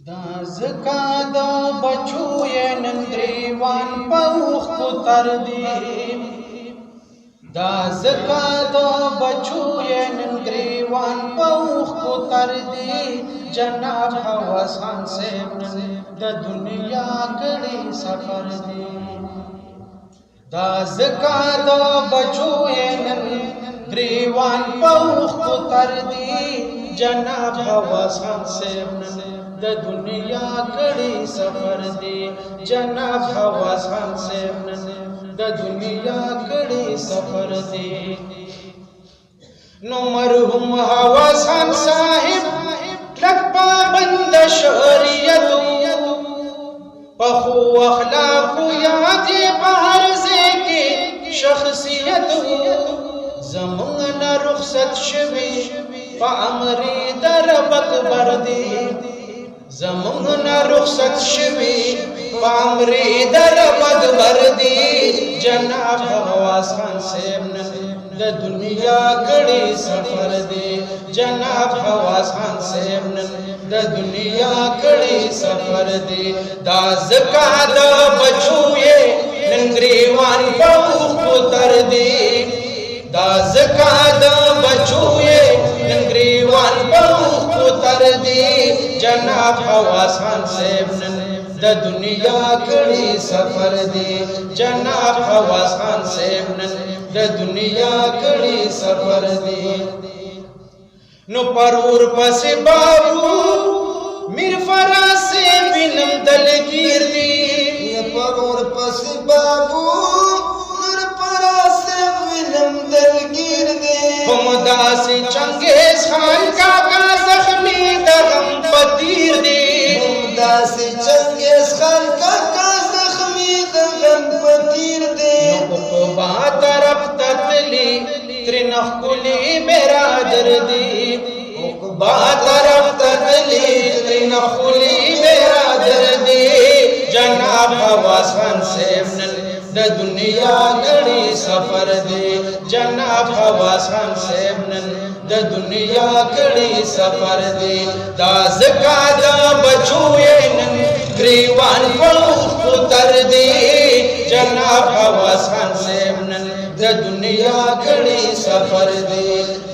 دا زکا دا بچو یې نن ګریوان په اوښکو تر دي دا زکا دا بچو یې نن ګریوان په اوښکو تر دي جناب حواس خان صاحب نن د دنیا کړي سفر دي دا زکا دا بچو یې نن ګریوان په اوښکو تر دي جناب حواس خان صاحب نن د دنیا کړي سفر دی جناب حواس خان صاحب نن د دنیا کړي سفر دی نو مرحوم حواس خان صاحب لک پابند شریعت پخو اخلاق یاد په هر ځای کې شخصیت زمونږ نه رخصت شوي په امر در اکبر دی زمونږ نه رخصت شوي په امر در اکبر دی جناب حواس خان صاحب نن د دنیا کړي سفر دی جناب حواس خان صاحب نن د دنیا کړي سفر دی دا زکا د بچو یې نن ګریوان په اوښکو تر دی دا زکا د بچو یې نن ګریوان په اوښکو تر دی جناب حواس خان صاحب نن د دنیا کړي سفر دی جناب حواس خان صاحب نن د دنیا کړي سفر دی نو پرور پسې بابو میر فراز سے وینم دلگیر دی پرور پسې بابو میر فراز سے وینم دلگیر دی همدا سے چنگیز خان کاکا زخمی درم پتیر دی همدا سے چنگیز خان کاکا زخمی درم پتیر دی نو با طرف تتلی ترنخ کلی برادر دی با طرف تتلی ترنخ کلی برادر دی جناب حواس خان صاحب نن د دنیا کړي سفر دی جناب حواس خان صاحب نن د دنیا کړي سفر دی دا زکا د بچو یې نن ګریوان په اوښکو تر دی جناب حواس خان صاحب نن د دنیا کړي سفر دی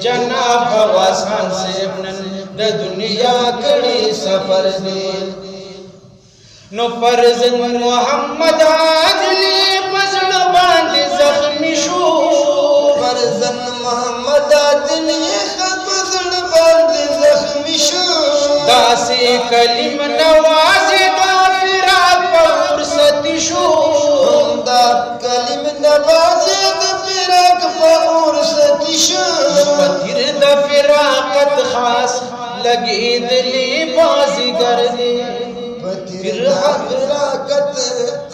جناب حواس خان صاحب نن د دنیا کړي سفر دی نو فرزند محمد عادلی پزړ باندې زخمی شو فرزند محمد عادلی پزړ باندې زخمی شو داسې کلیم نواز دا فراق په فرصت شو دا کلیم نواز دا فراق په فرصت شو پتیر د فراقت خاص لګیدلی بازیګر دی پتیر فراقت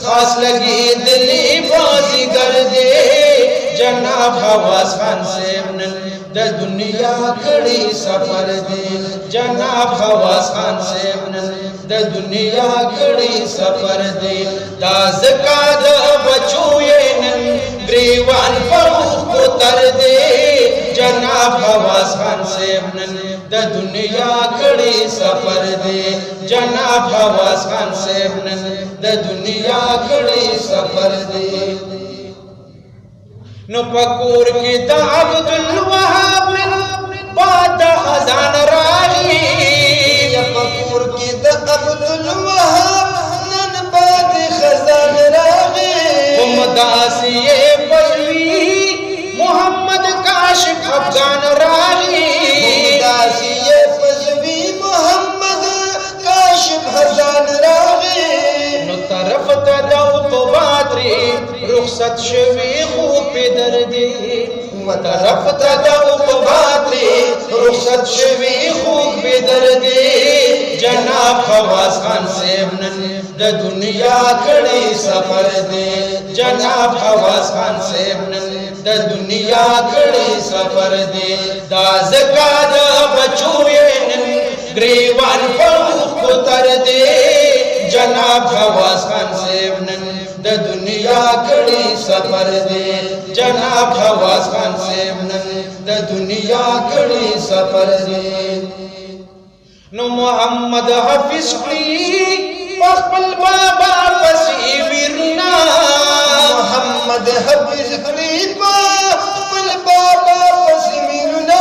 خاص لګیدلی بازیګر دی جناب حواس خان صاحب نن د دنیا کړي سفر دی جناب حواس خان صاحب نن د دنیا کړي سفر دی دا زکا د بچو یې نن ګریوان په اوښکو تر دی جناب حواس خان صاحب نن د دنیا کړي سفر دی جناب حواس خان صاحب نن د دنیا کړي سفر دی نو پکور کې د عبدالوهاب نن باد خزان راغی پکور کې د عبدالوهاب نن باد خزان راغی همداسې پلوي محمد کاشف افغان راغی همداسې پلوي محمد کاشف افغان راغی نو طرف ته د بدري رخصت شوي خو په دردي طرف ته د بدري رخصت شوي خو په دردي جناب حواس خان صاحب نن د دنیا کړي سفر دی جناب حواس خان صاحب نن د دنیا کړي سفر دی دا زکا د بچو یې نن ګریوان په اوښکو تر دی جناب حواس خان صاحب نن د دنیا کړي سفر دی جناب حواس خان صاحب نن د دنیا کړي سفر دی نو محمد حافظ کلی پخپل بابا پسی ویرنا محمد حافظ کلی پخپل بابا پسی ویرنا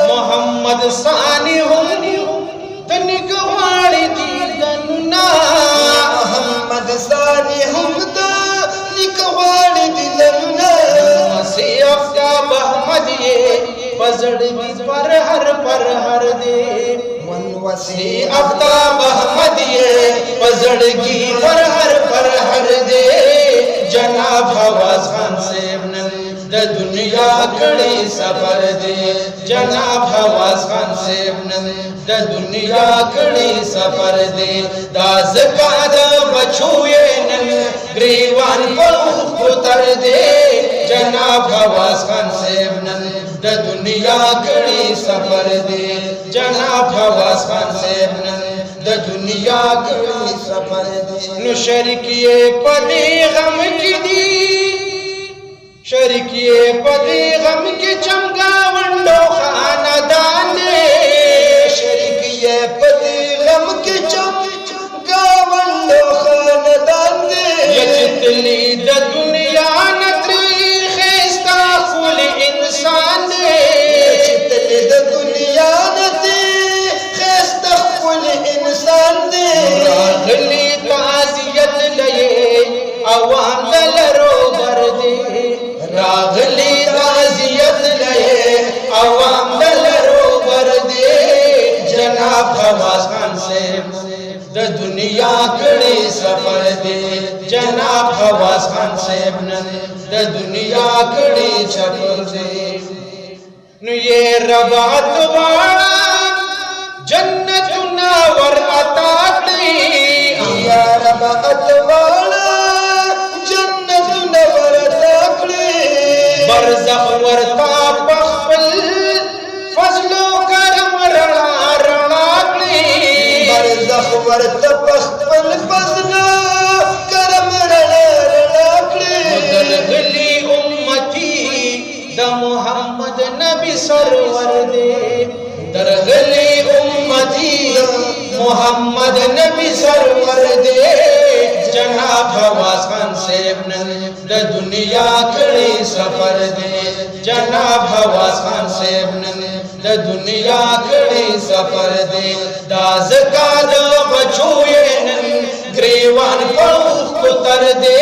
محمد ثانی هم تنک غاڑی دیدننا محمد ثانی هم تنک غاڑی دیدننا مسیح افتاب احمد یہ پزڑگی پر ہر دے وسیع افتاب احمد یہ پزڑگی پر ہر دے جناب حواس خان صاحب نن دا دنیا کڑی سفر دے جناب حواس خان صاحب نن دا دنیا کڑی سفر دے دا زکا دا بچوئے نن گریوان پر اتر دے جناب حواس خان صاحب نن دا دنیا کڑی سفر دے جناب حواس خان صاحب نن دا دنیا کڑی سفر دے نو شرکیے پدی غم کی دی شرکیے پدی غم کی چمگا ونڈو خاندان دے شرکیے پدی غم کی چمگا ونڈو خاندان دے یجتلی دا دنیا نتری خیستا فول انسان دے یجتلی دا دنیا نتری خیستا فول انسان دے راغلی تعزیت لئے عوام دلرو بردے راغلی تعزیت لئے عوام دلرو بردے جناب حواس خان صاحب دا دنیا کڑی سفر دے جناب حواس خان صاحب نن دا دنیا کڑی سفر دے نو یہ ربات وارا جنت ناور عطا کڑی یا رب اتوالا جنت نور تاکڑی برزخ ورطا پخپل فضل و کرم رنا رنا کڑی برزخ ورت پخپل فضل کرم رنا رناکڑی دلغلی امتی دا محمد نبی سرور دے درغلی امتی محمد نبی سرور دے جناب حواس خان صاحب نن دا دنیا کڑی سفر دے جناب حواس خان صاحب نن دا دنیا کڑی سفر دے دا زکا دا بچوئے نن گریوان پڑوخ کتر دے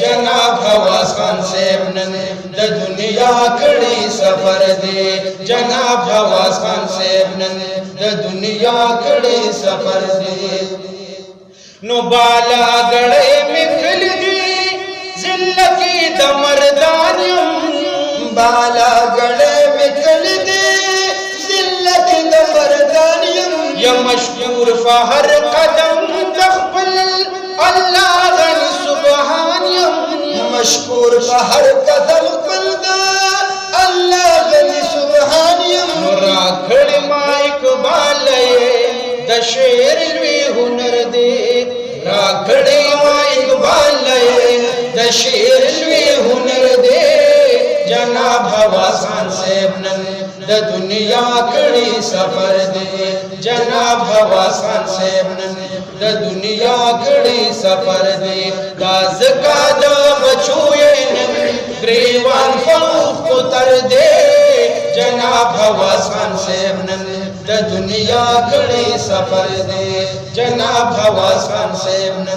جناب حواس خان صاحب نن دا دنیا کڑی سفر دے جناب حواس خان صاحب نن دا دنیا کڑی سفر دے نو بالا گڑے مکھل دی ذلتی دا مردانیم بالا گڑے مکل دے ذلت دا مردانیم یا مشکور فہر قدم تخبل اللہ غنی سبحانیم مشکور بہر قدم قلدا اللہ غنی سبحانیم راکھڑ مائک بالے دا شیر لوی ہنر دے راکھڑ مائک بالے دا شیر لوی ہنر دے جناب حواس خان صاحب نن دا دنیا کڑی سفر دے جناب حواس خان صاحب نن دا دنیا کڑی سفر دے دا زکا دا بچوئے نن گریوان فوق کتر دے جناب حواس خان صاحب نن دا دنیا کڑی سفر دے جناب حواس خان صاحب نن